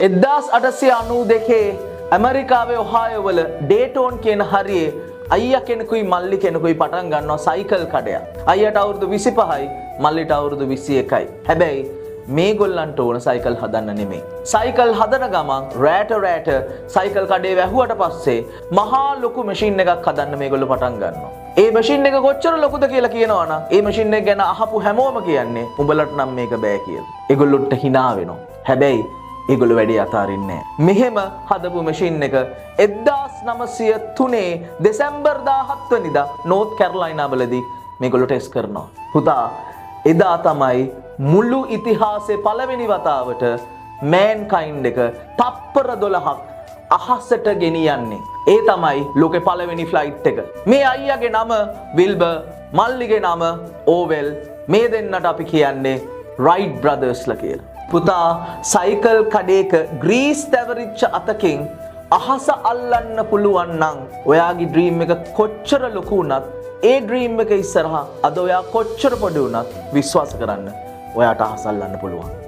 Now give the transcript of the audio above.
1892 ඇමරිකාවේ ඔහායෝ වල ඩේටෝන් කියන හරියේ අයියා කෙනෙකුයි මල්ලි කෙනෙකුයි පටන් ගන්නවා සයිකල් කඩයක්. අයියට අවුරුදු 25යි මල්ලිට අවුරුදු 21යි. හැබැයි මේගොල්ලන්ට ඕන සයිකල් හදන්න නෙමෙයි. සයිකල් හදන ගමන් රෑට සයිකල් කඩේ වැහුවට පස්සේ මහා ලොකු මැෂින් එකක් හදන්න මේගොල්ලෝ පටන් ගන්නවා. ඒ මැෂින් එක කොච්චර ලොකුද කියලා කියනවා නම් ඒ මැෂින් එක ගැන අහපු හැමෝම කියන්නේ උඹලට නම් මේක බෑ කියලා. ඒගොල්ලොන්ට hina වෙනවා. හැබැයි ඒගොල්ලෝ වැඩි අතාරින්නේ නැහැ. මෙහෙම හදපු මැෂින් එක 1903 දෙසැම්බර් 17 වෙනිදා නෝත් කැරොලයිනා වලදී මේගොල්ලෝ ටෙස්ට් කරනවා. පුතා එදා තමයි මුළු ඉතිහාසයේ පළවෙනි වතාවට මෑන්කයින්ඩ් එක තප්පර 12ක් අහසට ගෙනියන්නේ. ඒ තමයි ලෝකේ පළවෙනි ෆ්ලයිට් එක. මේ අයියාගේ නම විල්බර්, මල්ලිගේ නම ඕවෙල්. මේ දෙන්නට අපි කියන්නේ රයිට් බ්‍රදර්ස්ලා කියලා. පුතා සයිකල් කඩේක ග්‍රීස් තැවරිච්ච අතකින් අහස අල්ලන්න පුළුවන් නම් ඔයාගේ ඩ්‍රීම් එක කොච්චර ලොකු වුණත් ඒ ඩ්‍රීම් එක ඉස්සරහා අද ඔයා කොච්චර පොඩි වුණත් විශ්වාස කරන්න ඔයාට අහස අල්ලන්න පුළුවන්.